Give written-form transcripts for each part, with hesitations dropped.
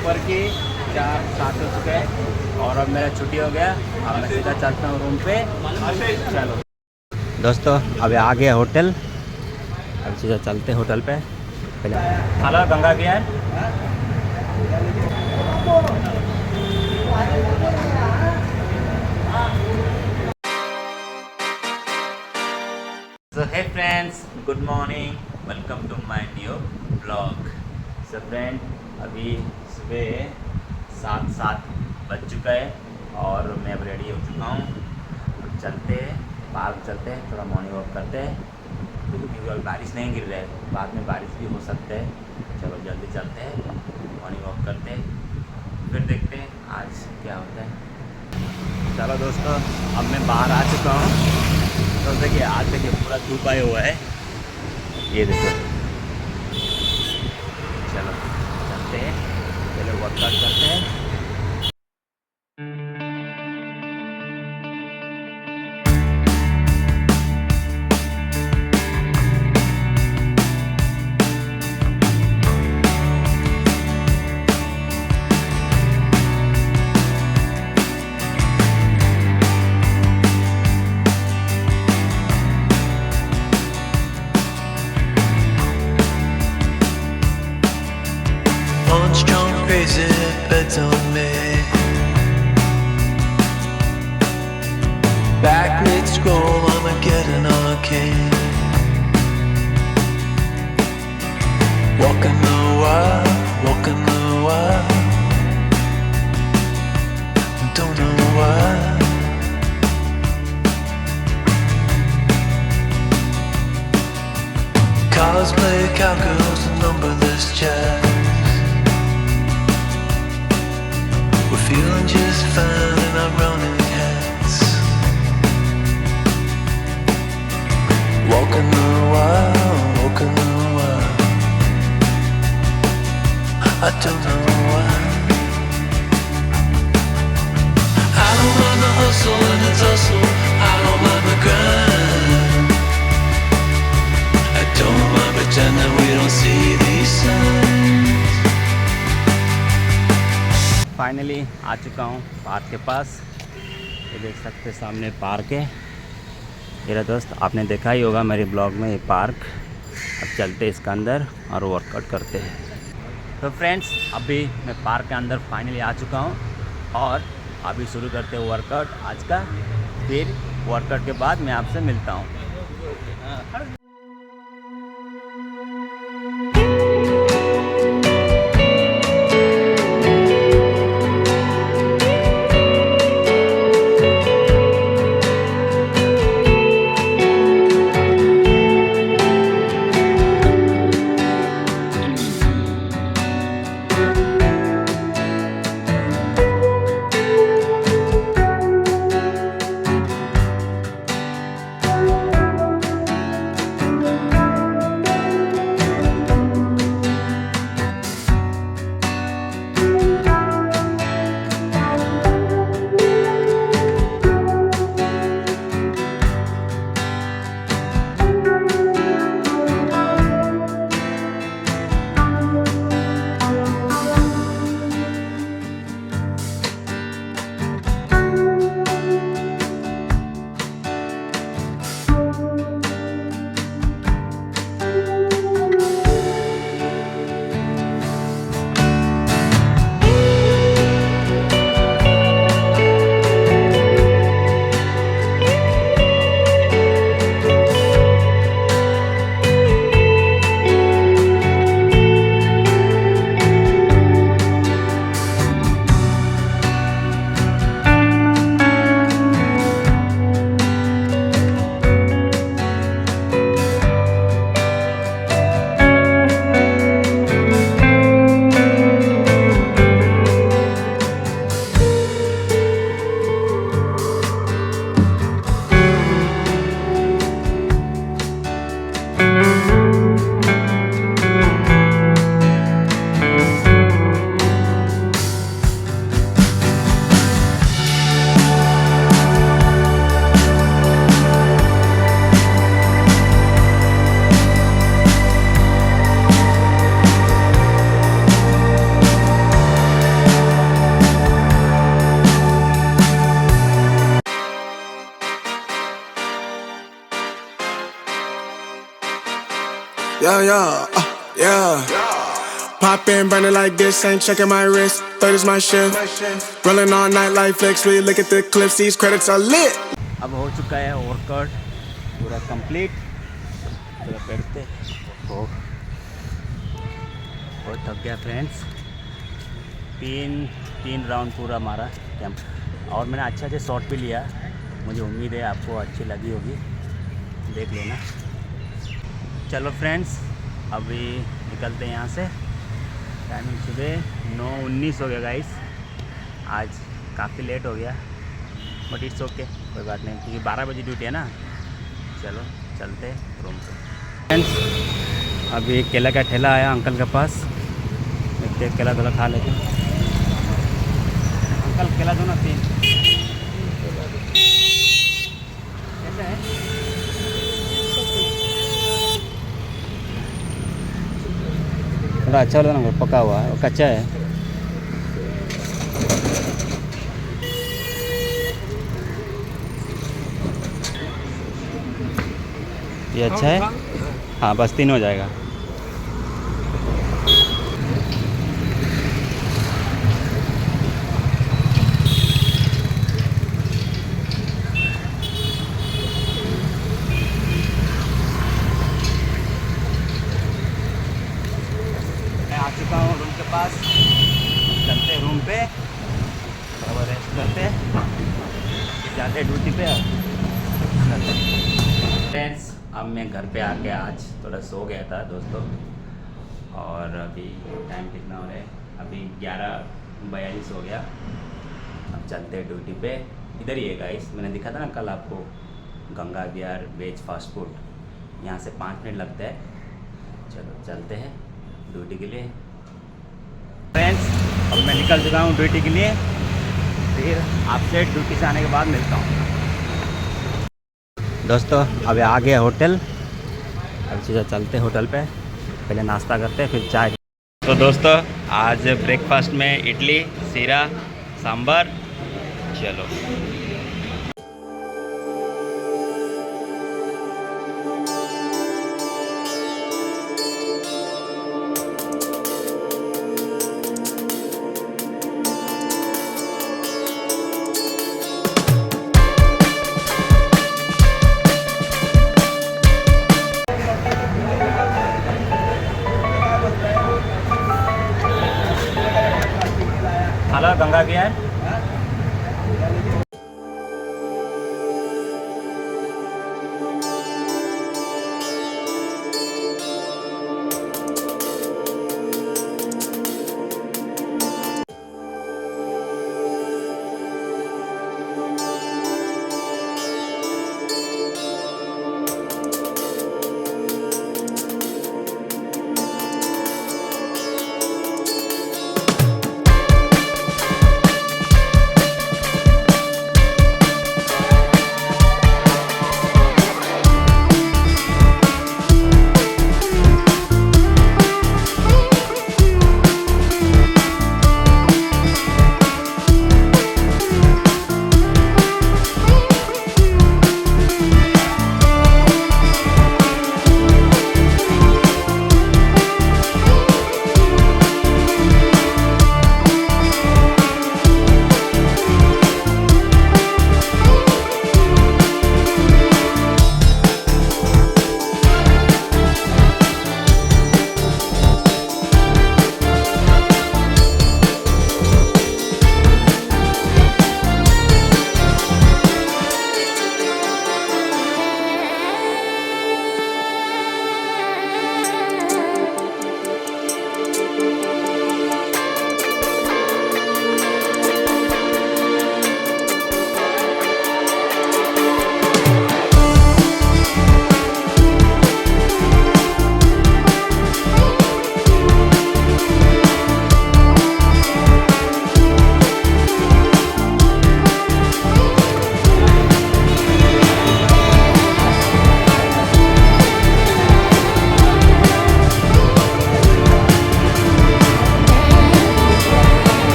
दोपहर की 4-7 हो चुके हैं और अब मेरा छुट्टी हो गया। अब मैं सीधा चलता हूँ रूम पे। चलो दोस्तों, अभी आ गया होटल। अब सीधा चलते होटल पे। Hello Ganga Vihar. So hey friends, good morning, welcome to my new blog. So friend, अभी सुबह 7 बज चुका है और मैं अब रेडी हो चुका हूँ। अब चलते हैं पार्क, चलते हैं थोड़ा मॉर्निंग वॉक करते हैं क्योंकि अभी बारिश नहीं गिर रहा है, बाद में बारिश भी हो सकता है। चलो जल्दी चलते हैं, मॉर्निंग वॉक करते हैं, फिर देखते हैं आज क्या होता है। चलो दोस्तों, अब मैं बाहर आ चुका हूँ। तो देखिए, आज देखिए पूरा धूप आया हुआ है, ये देखो। चलो चलते हैं, चलो वर्कआउट करते हैं। Punch drunk crazy bets on me. Back mid scroll, I'ma get an arcade. Walking the wild, walking the wild. Don't know why. Cosplay cowgirls and numberless chats. We're feeling just fine in our running hats. Walking the wild, walking the wild. I don't know why. I don't mind the hustle and the tussle. I don't mind the grind. I don't mind pretending we don't see these signs. Finally आ चुका हूँ park के पास। ये देख सकते हैं सामने park है। मेरा दोस्त, आपने देखा ही होगा मेरे ब्लॉग में ये पार्क। अब चलते हैं इसके अंदर और वर्कआउट करते हैं। तो फ्रेंड्स, अभी मैं पार्क के अंदर फाइनली आ चुका हूँ और अभी शुरू करते हैं वर्कआउट आज का। फिर वर्कआउट के बाद मैं आपसे मिलता हूँ। Yeah. Pop in, burning like this, ain't checking my wrist. Third is my shift. Rolling all night like flex. We look at the clips, these credits are lit. अब हो चुका है वर्कआउट पूरा कंप्लीट। पूरा बैठते हो बहुत थक गया फ्रेंड्स। तीन राउंड पूरा मारा कैंप और मैंने अच्छे शॉट भी लिया। मुझे उम्मीद है आपको अच्छी लगी होगी, देख लेना। चलो फ्रेंड्स अभी निकलते हैं यहाँ से। टाइमिंग सुबह 9:19 हो गया गाइस। आज काफ़ी लेट हो गया बट इट्स ओके, कोई बात नहीं क्योंकि 12 बजे ड्यूटी है ना। चलो चलते रूम पे। फ्रेंड्स अभी एक केला का ठेला आया अंकल के पास, देखते हैं केला थोड़ा खा लेते हैं। अंकल केला दो ना 3। कैसा है? थोड़ा अच्छा लगा ना, पका हुआ है और कच्चा है। ये अच्छा है। हाँ बस 3 हो जाएगा। मैं आ चुका हूँ रूम के पास। चलते रूम पे और रेस्ट करते, फिर जाते ड्यूटी पे। फ्रेंड्स अब मैं घर पे आके आज थोड़ा सो गया था दोस्तों, और अभी टाइम कितना हो रहा है? अभी 11:42 हो गया। अब चलते हैं ड्यूटी पे। इधर ही है गाइस, मैंने दिखा था ना कल आपको गंगा विहार वेज फास्ट फूड, यहाँ से 5 मिनट लगता है। चलो चलते हैं ड्यूटी के लिए। फ्रेंड्स अब मैं निकल चुका हूँ ड्यूटी के लिए, फिर आपसे ड्यूटी से आने के बाद मिलता हूँ। दोस्तों अभी आ गया होटल, अब चीज़ें चलते होटल पे, पहले नाश्ता करते हैं फिर चाय। तो दोस्तों आज ब्रेकफास्ट में इडली, सीरा, सांभर। चलो हेलो गंगा विहार।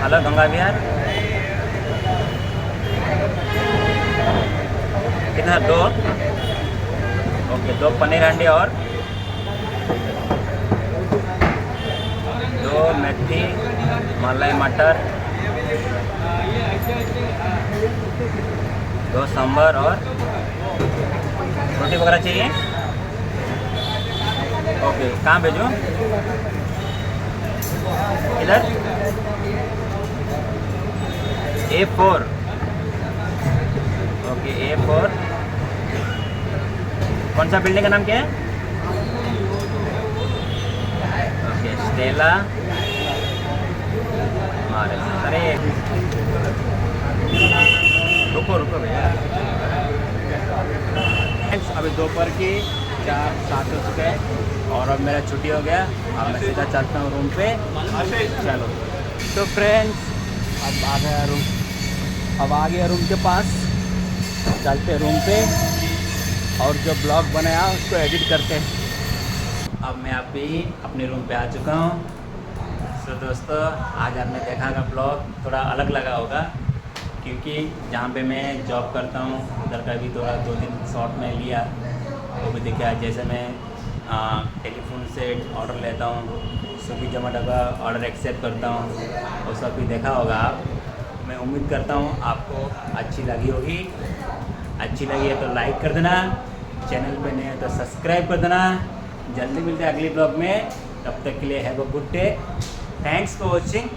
हेलो गंगा विहार कितना 2 ओके 2 पनीर हांडी और 2 मेथी मलाई मटर 2 सांभर और रोटी वगैरह चाहिए। ओके कहाँ भेजूँ? इधर A4 ओके A4 कौन सा बिल्डिंग का नाम क्या है? ओके स्टेला अरे रुको भैया। अभी दोपहर की 4-7 हो चुके हैं और अब मेरा छुट्टी हो गया। अब मैं सीधा चलता हूँ रूम पे। चलो तो फ्रेंड्स अब आ गया रूम के पास। चलते रूम पे और जो ब्लॉग बनाया उसको एडिट करते हैं। अब मैं अभी अपने रूम पे आ चुका हूँ। तो दोस्तों आज आपने देखा का ब्लॉग थोड़ा अलग लगा होगा क्योंकि जहाँ पे मैं जॉब करता हूँ उधर का भी थोड़ा 2-3 शॉट में लिया वो भी देखा। जैसे मैं टेलीफोन से ऑर्डर लेता हूँ, स्विगी जोमेटो का ऑर्डर एक्सेप्ट करता हूँ, वो सब भी देखा होगा आप। मैं उम्मीद करता हूँ आपको अच्छी लगी होगी। अच्छी लगी है तो लाइक कर देना, चैनल पे नए हैं तो सब्सक्राइब कर देना। जल्दी मिलते हैं अगले ब्लॉग में, तब तक के लिए have a good day. Thanks for watching.